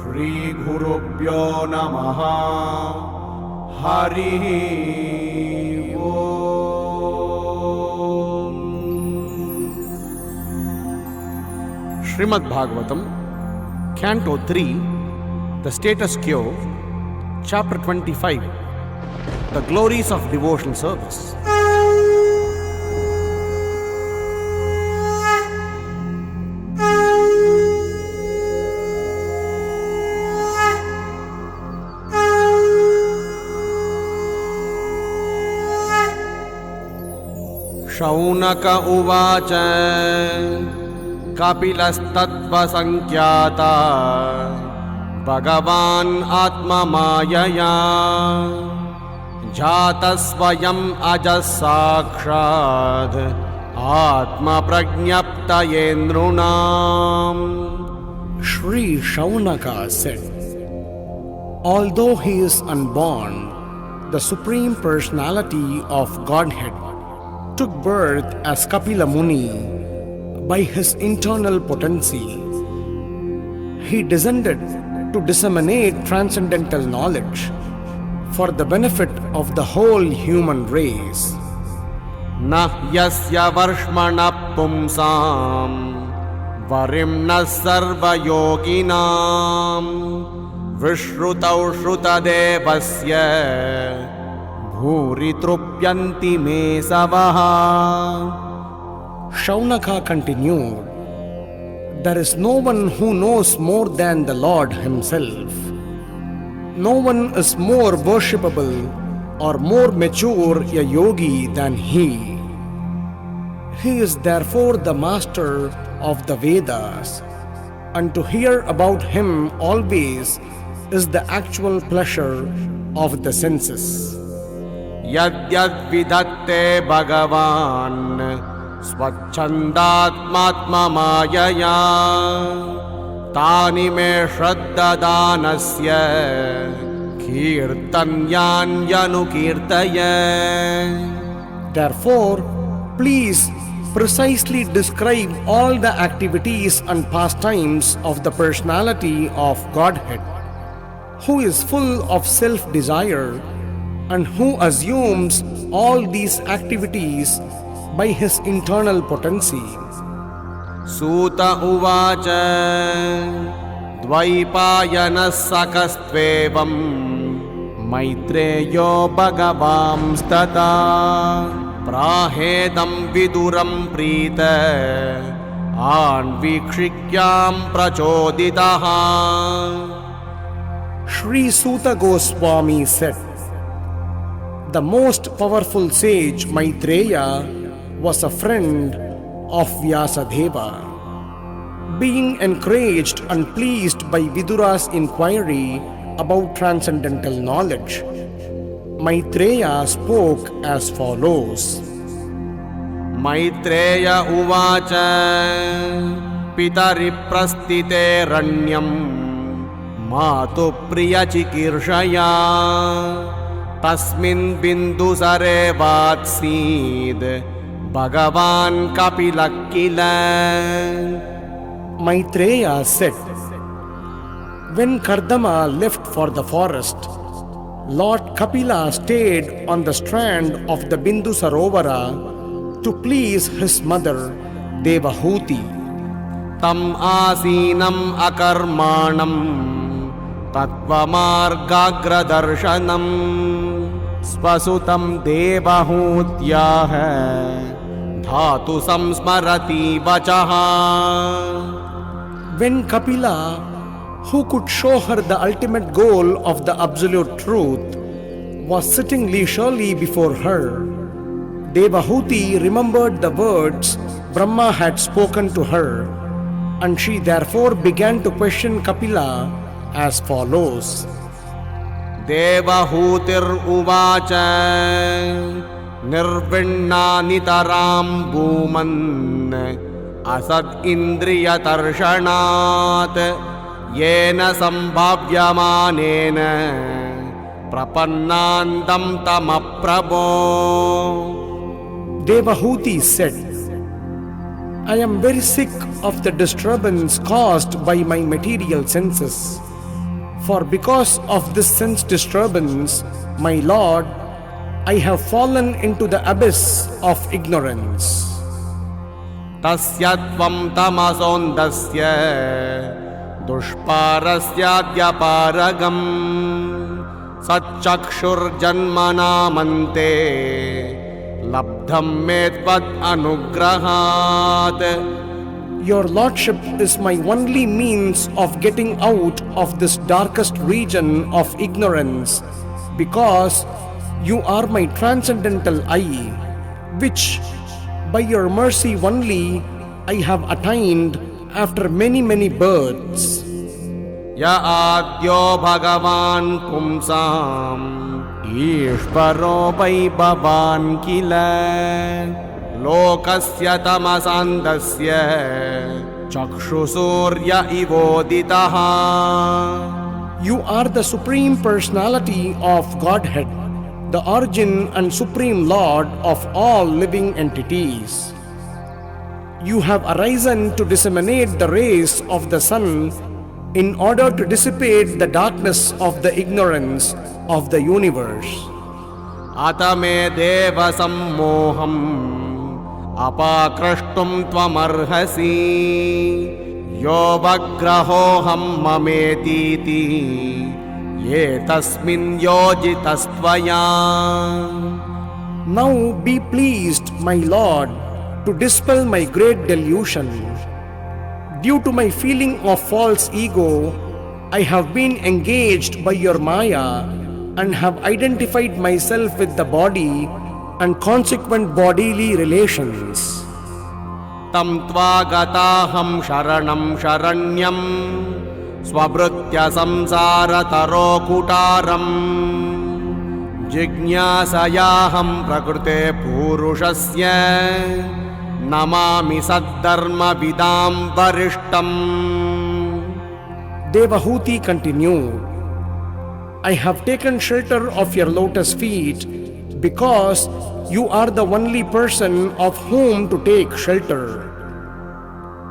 श्रीगुरुभ्यो नमः। हरिः ओम्। Śrīmad-Bhāgavatam, Canto 3, the Status Quo, Chapter 25, the Glories of Devotional Service. Shaunaka उवाच कपिलस्तत्त्वसङ्ख्याता भगवान् आत्ममायया जातः स्वयम् अजः साक्षात् आत्मप्रज्ञप्तये नृणाम्। Sri Shaunaka said, although he is unborn, the Supreme Personality of Godhead took birth as Kapila Muni by his internal potency. He descended to disseminate transcendental knowledge for the benefit of the whole human race. Na yasya varshmana pumsam varimna sarva yoginam vishrutau shrutadevasya bhuri trupyanti me savaha. Shaunaka continued, there is no one who knows more than the Lord himself. No one is more worshipable or more mature a yogi than he. He is therefore the master of the Vedas, and to hear about him always is the actual pleasure of the senses. Yadyad vidatte Bhagavan स्वच्छन्दात्मात्मा मायया तानि मे श्रद्धादानस्य कीर्तन्यान्यनुकीर्तय. Therefore, please precisely describe all the activities and pastimes of the personality of Godhead, who is full of self-desire and who assumes all these activities by his internal potency. Suta uvacha dvaipayanah sakastvevam maitreyo bhagavams tata prahedam viduram prita anvikshikyam prachoditaha. Sri Suta Goswami said, the most powerful sage Maitreya was a friend of Yaśodā. Being encouraged and pleased by Vidura's inquiry about transcendental knowledge, Maitreya spoke as follows. Maitreya uvacha pitari prastite ranyam matu priya chikirshaya tasmin bindu sare vatsid Bhagavan Kapila kila. Maitreya said, when Kardama left for the forest, Lord Kapila stayed on the strand of the Bindu Sarovara to please his mother Devahuti. Tam asinam akarmanam tattvamargagra darshanam svasutam devahutyah dhatu samsmarati vachaha. When Kapila, who could show her the ultimate goal of the absolute truth, was sitting leisurely before her, Devahuti remembered the words Brahma had spoken to her, and she therefore began to question Kapila as follows. Devahutir uvacha nirvinna nitaram bhuman asad indriya tarshanat yena sambhavyamanena prapannandam tamaprabho. Devahuti said, I am very sick of the disturbance caused by my material senses. For because of this sense disturbance, my Lord, I have fallen into the abyss of ignorance. तस्य त्वं तमसोऽन्धस्य दुष्पारस्याद्यपारगम् सच्चक्षुर्जन्मनामन्ते लब्धं मे त्वत् अनुग्रहात्. Your Lordship is my only means of getting out of this darkest region of ignorance, because you are my transcendental eye, which by your mercy only I have attained after many births. य आद्यो भगवान् पुंसाम् ईश्वरो वै भवान् किल लोकस्य तमसान्धस्य चक्षुसूर्य इवोदितः. You are the Supreme Personality of Godhead, the origin and Supreme Lord of all living entities. You have arisen to disseminate the rays of the sun in order to dissipate the darkness of the ignorance of the universe. अतमे देव सम्मोहम् अपाकृष्टुं त्वमर्हसि योऽवग्रहोऽहं ममेतीति एतस्मिन् योजितस्त्वया. Now be pleased, my Lord, to dispel my great delusion. Due to my feeling of false ego, I have been engaged by your Maya and have identified myself with the body and consequent bodily relations. तं त्वागताहं शरणं शरण्यं स्वभृत्य संसारतरोकुटारम् जिज्ञासयाहं प्रकृते पूरुषस्य Namami सद्धर्मविदां वरिष्ठम्. Devahuti continued, I have taken shelter of your lotus feet because you are the only person of whom to take shelter.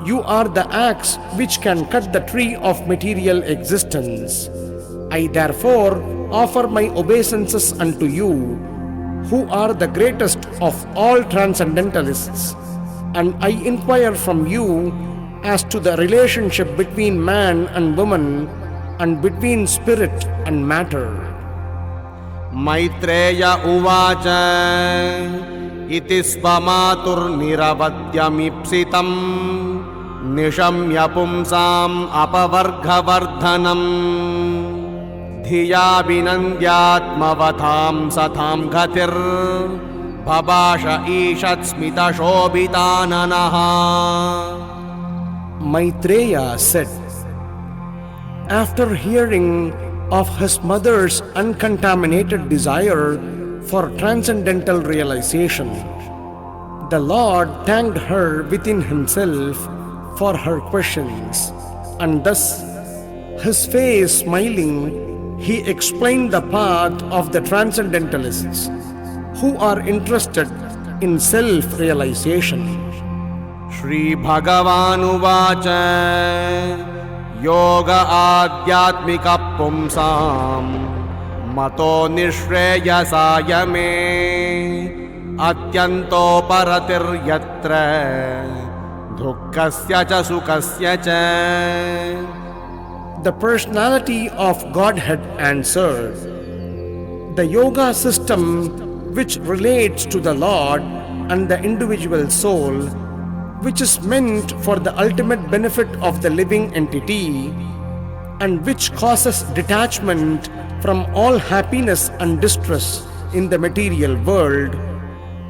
You are the axe which can cut the tree of material existence. I therefore offer my obeisances unto you, who are the greatest of all transcendentalists, and I inquire from you as to the relationship between man and woman and between spirit and matter. Maitreya उवाच इति स्वमातुर्निरवद्यमीप्सितम् निशम्य पुंसाम् अपवर्गवर्धनम् धिया विनन्द्यात्मवतां सतां गतिर्भवाश ईषत्स्मितशोभिताननः. Maitreya said, after hearing of his mother's uncontaminated desire for transcendental realization, the Lord thanked her within himself for her questions, and thus, his face smiling, he explained the path of the transcendentalists who are interested in self-realization. श्रीभगवानुवाच योग आध्यात्मिक पुंसाम् मतो निःश्रेयसाय मे अत्यन्तोपरतिर्यत्र दुःखस्य च सुखस्य च. The personality of Godhead answered, the yoga system which relates to the Lord and the individual soul, which is meant for the ultimate benefit of the living entity, and which causes detachment from all happiness and distress in the material world,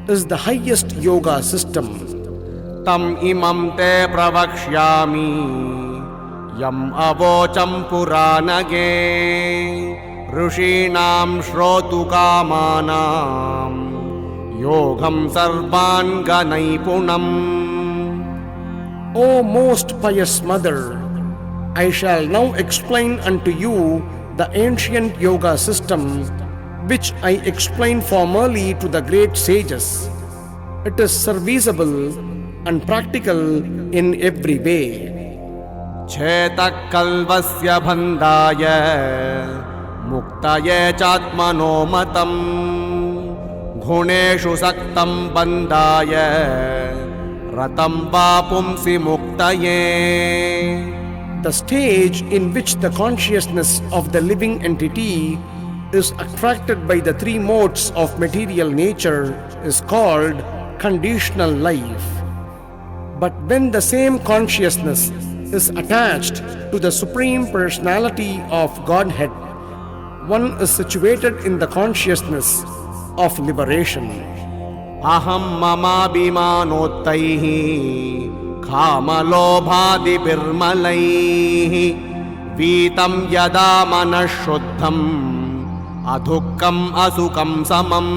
is the highest yoga system. Tam imam te pravakshami yam avocam puranage ऋषीणां श्रोतुकामानां योगं सर्वाङ्गनैपुणम्. O most pious mother, I shall now explain unto you the ancient yoga system which I explained formerly to the great sages. It is serviceable and practical in every way. चेतः कल्वस्य बन्धाय मुक्तये चात्मनो मतम् गुणेषु सक्तं बन्धाय रतं वा पुंसि मुक्तये. The stage in which the consciousness of the living entity is attracted by the three modes of material nature is called conditional life. But when the same consciousness is attached to the Supreme Personality of Godhead, one is situated in the consciousness of liberation. Aham mamabhimanotaihi कामलोभादिभिर्मलैः वीतं यदा मनःशुद्धम् अदुःखम् असुखं समम्.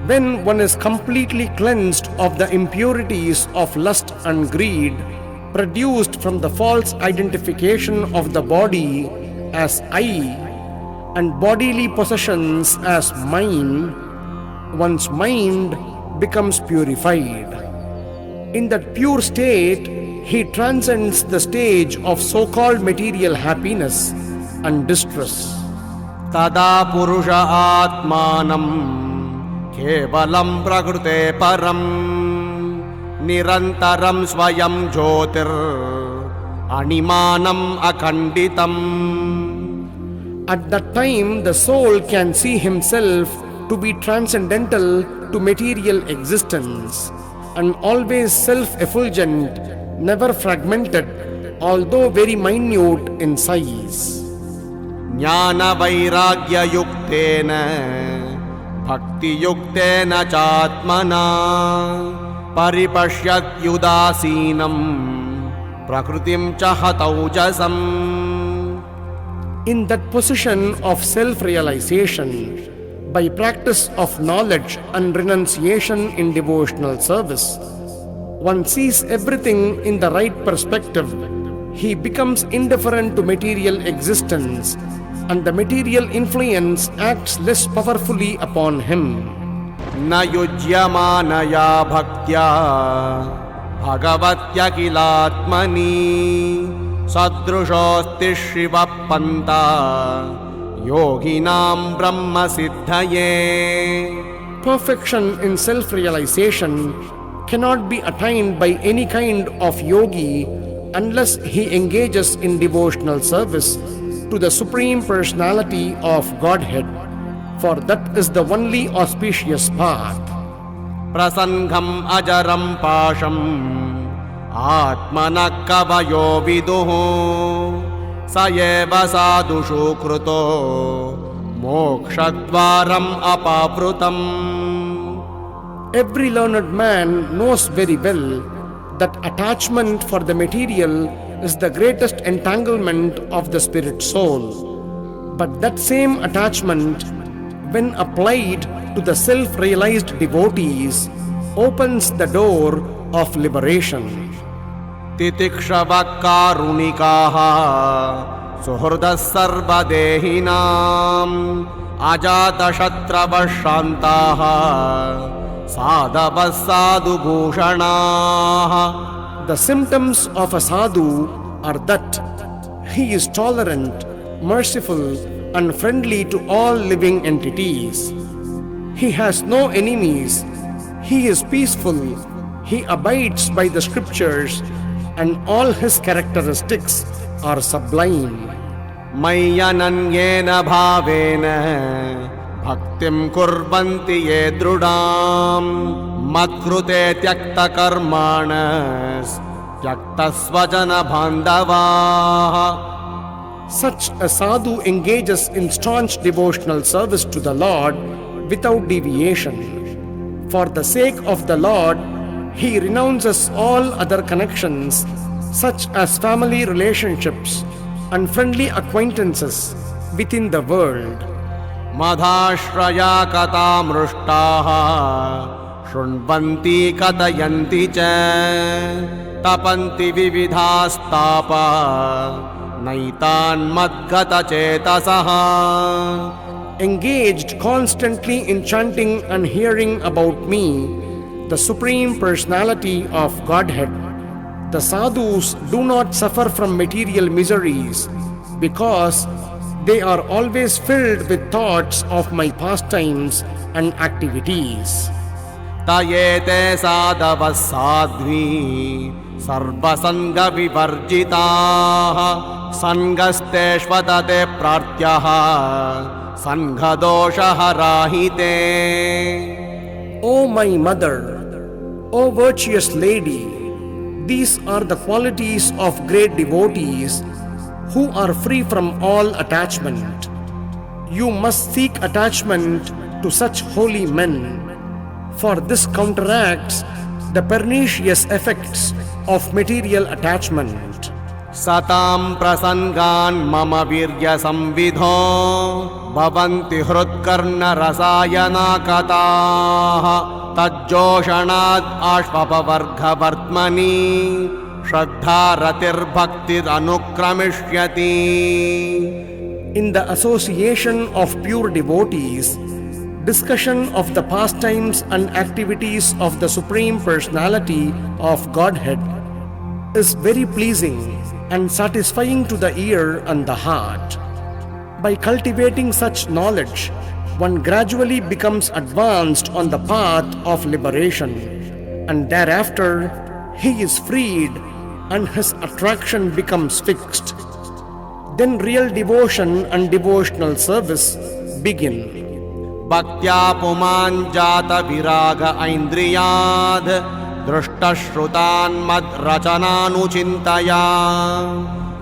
When one is completely cleansed of the impurities of lust and greed produced from the false identification of the body as I and bodily possessions as mine, one's mind becomes purified. In that pure state, he transcends the stage of so-called material happiness and distress. Tada purusha atmanam kevalam prakrute param nirantaram swayam jyotir animanam akhanditam. At that time, the soul can see himself to be transcendental to material existence and always self-effulgent, never fragmented, although very minute in size. Jnana vairagya yuktena bhakti yuktena chatmana paripashyat yudasinam prakritim chahataujasam. In that position of self-realization, by practice of knowledge and renunciation in devotional service, one sees everything in the right perspective. He becomes indifferent to material existence, and the material influence acts less powerfully upon him. Na yujyamanaya bhaktya bhagavatya kilatmani sadrushosti shiva panta yoginam brahma siddhaye. Perfection in self-realization cannot be attained by any kind of yogi unless he engages in devotional service to the Supreme Personality of Godhead, for that is the only auspicious path. Prasangham ajaram pasham atmana kavayo viduhu sayeva sadushu kruto mokshadvaram apavrutam. Every learned man knows very well that attachment for the material is the greatest entanglement of the spirit soul. But that same attachment, when applied to the self-realized devotees, opens the door of liberation. Titikshava karunikaha suhurdas sarvadehinam ajata shatrava shantaha sadhavas sadhu bhushanaha. The symptoms of a sadhu are that he is tolerant, merciful, and friendly to all living entities. He has no enemies. He is peaceful. He abides by the scriptures, and all his characteristics are sublime. Mayyananyena bhavena bhaktim kurvanti ye drudam matkrute tyakta karmanas tyakta svajana bandhavaha. Such a sadhu engages in staunch devotional service to the Lord without deviation. For the sake of the Lord, he renounces all other connections, such as family relationships and friendly acquaintances within the world. Madhashraya katamrushtaha shrunvanti katayanti cha tapanti vividhastapa naitan madgata chetasaha. Engaged constantly in chanting and hearing about me, the Supreme Personality of Godhead, The sadhus do not suffer from material miseries because they are always filled with thoughts of my pastimes and activities. Tayete sadhavas sadhvi sarvasanga vivarjitaha sangasteshvatate pratyaha sangha-dosha harahite. O my mother, O virtuous lady, these are the qualities of great devotees who are free from all attachment. You must seek attachment to such holy men, for this counteracts the pernicious effects of material attachment. Satam prasangan mama virya samvidho bhavanti hrutkarna rasayana kataha tajjoshanad ashvapavargha vartmani shraddha ratir bhaktid anukramishhyati. In the association of pure devotees, discussion of the pastimes and activities of the Supreme Personality of Godhead is very pleasing and satisfying to the ear and the heart. By cultivating such knowledge, one gradually becomes advanced on the path of liberation, and thereafter he is freed and his attraction becomes fixed. Then real devotion and devotional service begin. Bhaktya puman jata viraga aindriyad drishta shrutan mad rachananuchintaya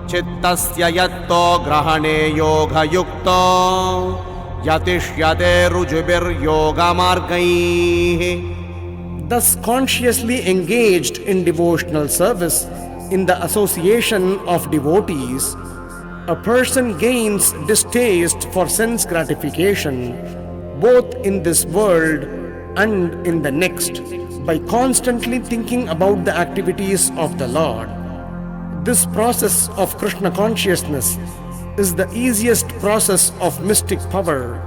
chittasya yatto grahane yoga yukto yatishyate rujubir yoga margaihi. Thus consciously engaged in devotional service in the association of devotees, a person gains distaste for sense gratification both in this world and in the next by constantly thinking about the activities of the Lord. This process of Krishna consciousness is the easiest process of mystic power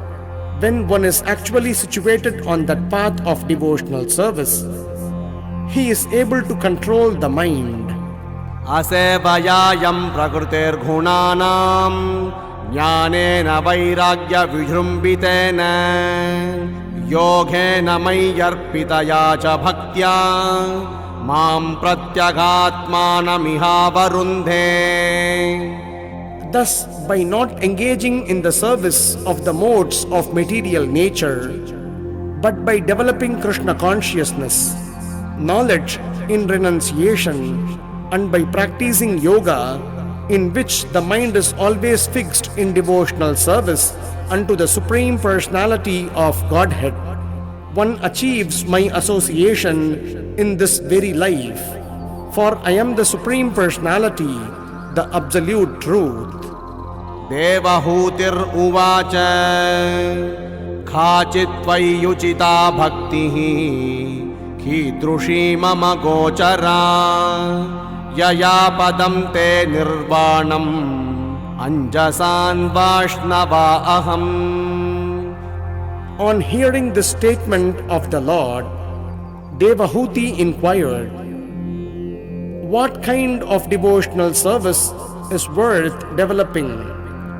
when one is actually situated on that path of devotional service. He is able to control the mind. Asevayayam prakritir ghunanam jnanena vairagya vijrumbitena yogena mayyarpitaya cha bhaktya mam pratyaghatmanamiha varundhe. Thus, by not engaging in the service of the modes of material nature, but by developing Krishna consciousness, knowledge in renunciation, and by practicing yoga, in which the mind is always fixed in devotional service unto the Supreme Personality of Godhead, one achieves my association in this very life. For I am the Supreme Personality, the Absolute Truth. Devahutir uvacha khachit tvayuchita bhaktihi khidrushi mama gochara yaya padam te nirvanam anjasan vaishnava aham. On hearing this statement of the Lord, Devahuti inquired, what kind of devotional service is worth developing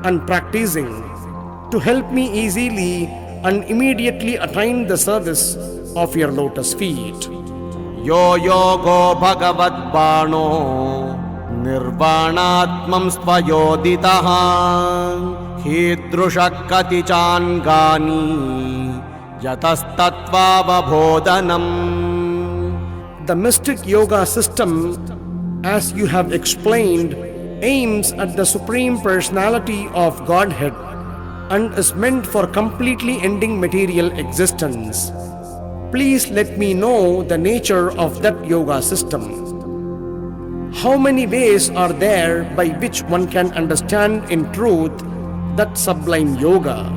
and practicing to help me easily and immediately attain the service of your lotus feet? Yo yogo bhagavad bano nirvanatmam svayoditaha hidrushak katicangani yatastattvavabodhanam. The mystic yoga system, as you have explained, aims at the Supreme Personality of Godhead and is meant for completely ending material existence. Please let me know the nature of that yoga system. How many ways are there by which one can understand in truth that sublime yoga?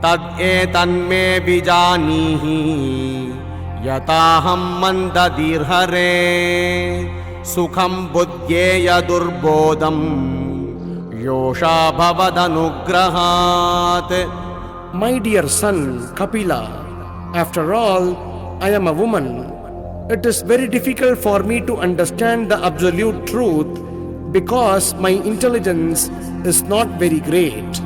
Tad etan me vijanihi yataham mandadirhare sukham buddhyeya durbodham yosha bhavadanugrahat. My dear son Kapila, after all, I am a woman. it is very difficult for me to understand the absolute truth because my intelligence is not very great.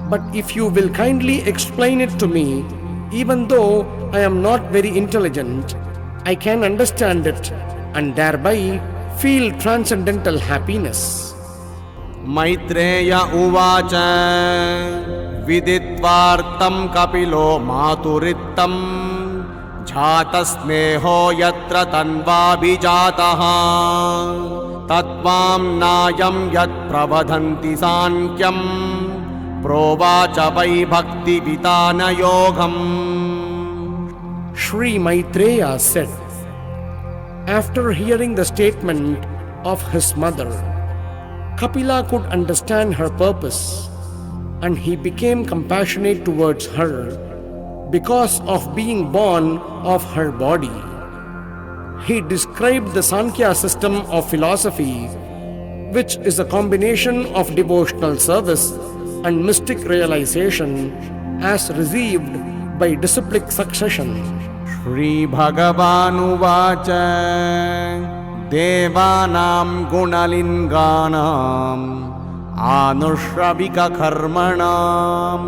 But if you will kindly explain it to me, even though I am not very intelligent, I can understand it and thereby feel transcendental happiness. Maitreya uvacha viditvartam kapilo maturittam jhatasneho yatra tanvabhijataha tatvam nayam yat pravadhanti sankyam provacha vai bhakti vitana yogam. Sri Maitreya said, after hearing the statement of his mother, Kapila could understand her purpose and he became compassionate towards her because of being born of her body. He described the Sankhya system of philosophy, which is a combination of devotional service and mystic realization, as received by disciplic succession. Shri Bhagavanu Vacha Devanam Gunalinganam Anushravika Karmanam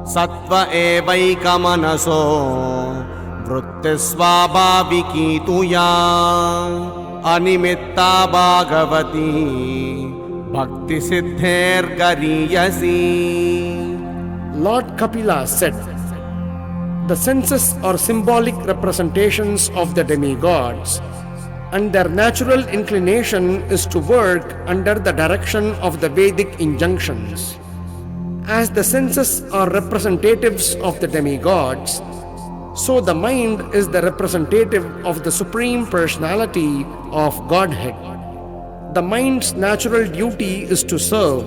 Sattva Evaika Manaso Vrittisvabhaviki Tuya Animitta Bhagavati Bhakti Siddher Gariyasi. Lord Kapila said, the senses are symbolic representations of the demigods, and their natural inclination is to work under the direction of the Vedic injunctions. As the senses are representatives of the demigods, so the mind is the representative of the Supreme Personality of Godhead. The mind's natural duty is to serve.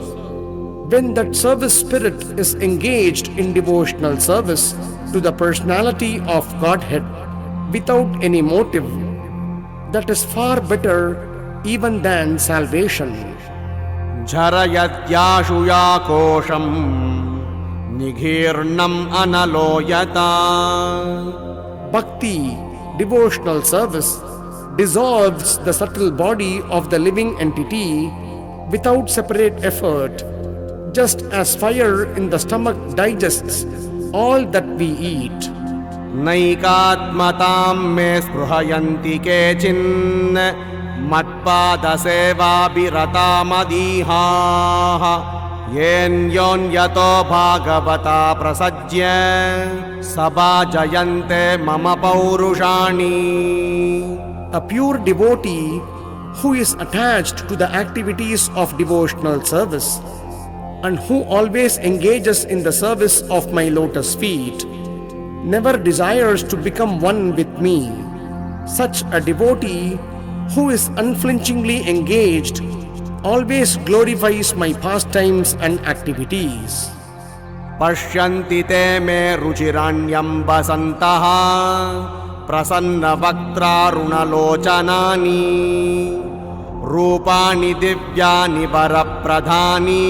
When that service spirit is engaged in devotional service to the Personality of Godhead without any motive, that is far better even than salvation. Jharayatyashuya kosham nighirnam analoyata. Bhakti, devotional service, dissolves the subtle body of the living entity without separate effort, just as fire in the stomach digests all that we eat. Naikatmatam me spruhayanti kechin matpada seva birata madiha yen yon yato bhagavata prasajya sabhajayante mama paurushani. A pure devotee who is attached to the activities of devotional service and who always engages in the service of my lotus feet never desires to become one with me. Such a devotee who is unflinchingly engaged always glorifies my pastimes and activities. Pashyanti te me ruchiranyam basantaha prasanna vaktra runalochanani rupani divyani varapradhani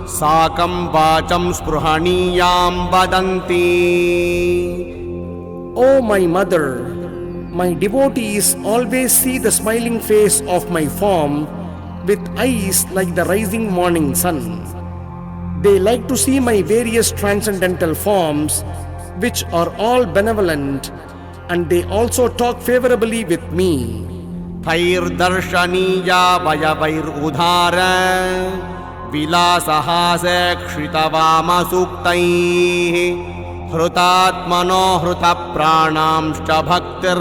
sakam vacham spruhaniyam vadanti. O my mother, my devotees always see the smiling face of my form with eyes like the rising morning sun. They like to see my various transcendental forms, which are all benevolent, and they also talk favorably with me. Thair darshaniya vayavair udhara vilasahase kshritavama suktaihi hrutatmano hrutapranamscha bhaktir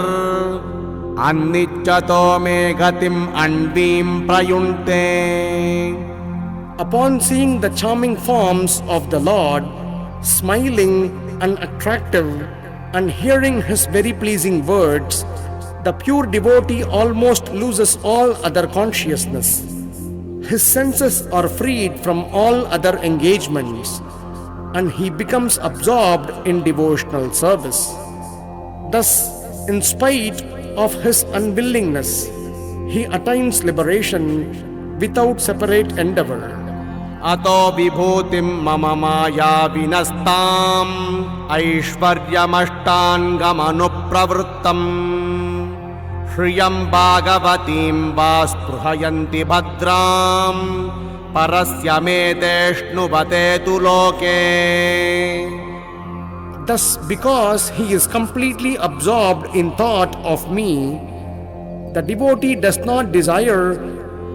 annichato me gatim anvim prayunte. Upon seeing the charming forms of the Lord, smiling and attractive, and hearing his very pleasing words, the pure devotee almost loses all other consciousness. His senses are freed from all other engagements, and he becomes absorbed in devotional service. Thus, in spite of his unwillingness, he attains liberation without separate endeavor. Ato vibhutim mama maya vinastam aishvaryamashtangamanupravrittam श्रियं भागवतीं वा स्पृहयन्ति भद्रां परस्य मेतेष्णुवते तु लोके. Thus, because he is completely absorbed in thought of me, the devotee does not desire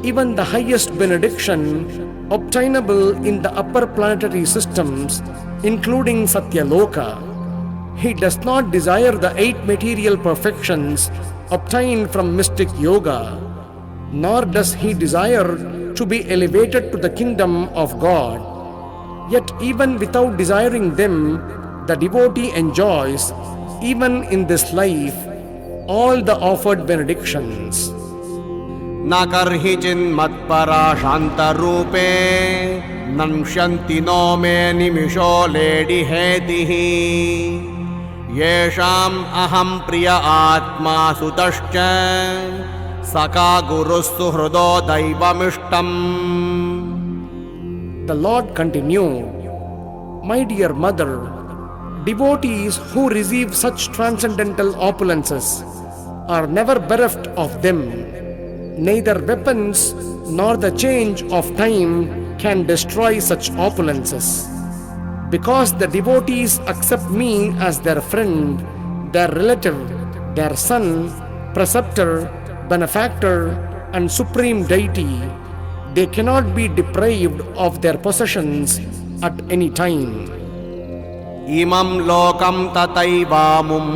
even the highest benediction obtainable in the upper planetary systems, including Satyaloka. He does not desire the 8 material perfections obtained from mystic yoga, nor does he desire to be elevated to the kingdom of God. Yet even without desiring them, the devotee enjoys, even in this life, all the offered benedictions. न कर्हि चिन्मत्परा शान्तरूपे नंश्यन्ति नो मे निमिषो लेडिहेतिः. येषाम् अहं प्रिय आत्मा सुतश्च सखा गुरुः सुहृदो दैवमिष्टम्. The Lord continued, My dear mother, devotees who receive such transcendental opulences are never bereft of them. Neither weapons nor the change of time can destroy such opulences. Because the devotees accept me as their friend, their relative, their son, preceptor, benefactor, and supreme deity, they cannot be deprived of their possessions at any time. इमं लोकं तथैवामुम्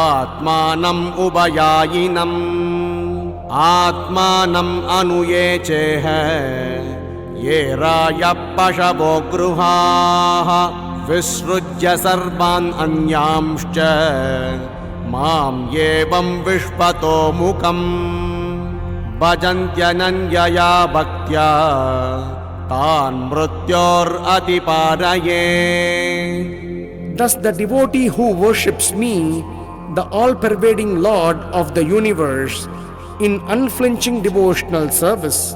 आत्मानम् उभयायिनम् आत्मानम् अनुये चेह ये रायः पशवो गृहाः विसृज्य सर्वान् अन्यांश्च माम् एवं विश्वतो मुखम् भजन्त्यनन्यया भक्त्या तान् मृत्योरतिपारये. Thus the devotee who worships me, the all-pervading Lord of the universe, in unflinching devotional service,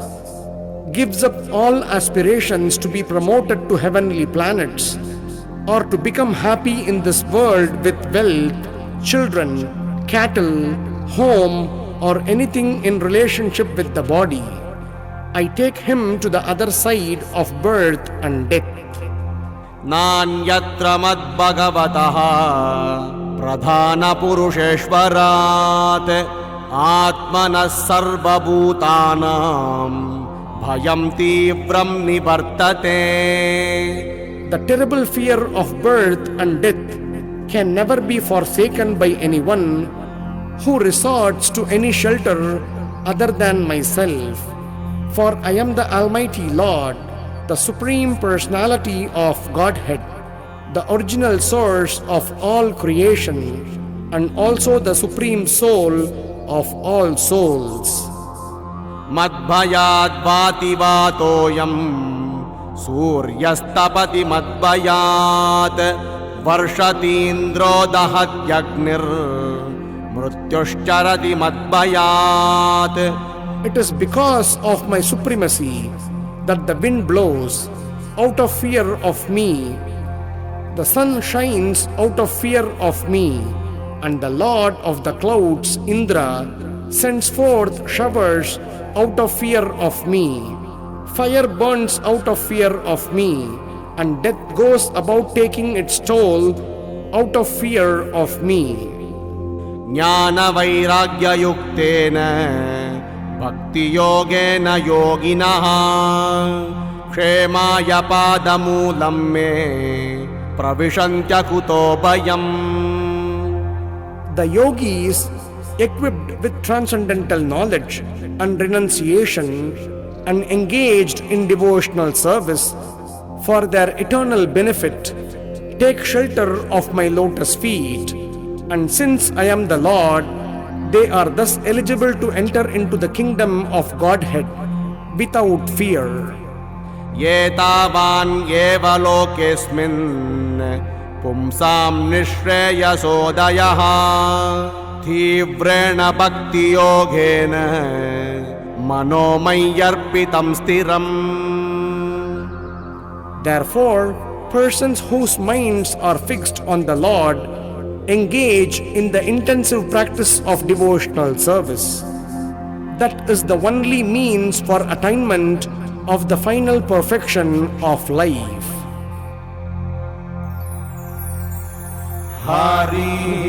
gives up all aspirations to be promoted to heavenly planets or to become happy in this world with wealth, children, cattle, home, or anything in relationship with the body. I take him to the other side of birth and death. नान्यत्र मद्भगवतः प्रधानपुरुषेश्वरात् आत्मनः सर्वभूतानां भयं तीव्रं निवर्तते. The terrible fear of birth and death can never be forsaken by anyone who resorts to any shelter other than myself. For I am the Almighty Lord, the Supreme Personality of Godhead, the original source of all creation, and also the Supreme Soul of all souls. मद्भयाद् भाति वातोऽयं सूर्यस्तपति मद्भयात् वर्षतीन्द्रो दहत्यग्निर्मृत्युश्चरति मद्भयात्. It is because of my supremacy that the wind blows out of fear of me, the sun shines out of fear of me, and the Lord of the clouds, Indra, sends forth showers out of fear of me. Fire burns out of fear of me, and death goes about taking its toll out of fear of me. ज्ञानवैराग्ययुक्तेन भक्तियोगेन योगिनः क्षेमाय पादमूलं मे प्रविशन्त्यकुतो भयम्. The yogis, equipped with transcendental knowledge and renunciation and engaged in devotional service for their eternal benefit, take shelter of my lotus feet. And since I am the Lord, they are thus eligible to enter into the kingdom of Godhead without fear. एतावान् एव लोकेऽस्मिन् पुंसां निःश्रेयसोदयः तीव्रेण भक्तियोगेन मनोमय्यर्पितं स्थिरम्. Therefore, persons whose minds are fixed on the Lord engage in the intensive practice of devotional service. That is the only means for attainment of the final perfection of life. Hari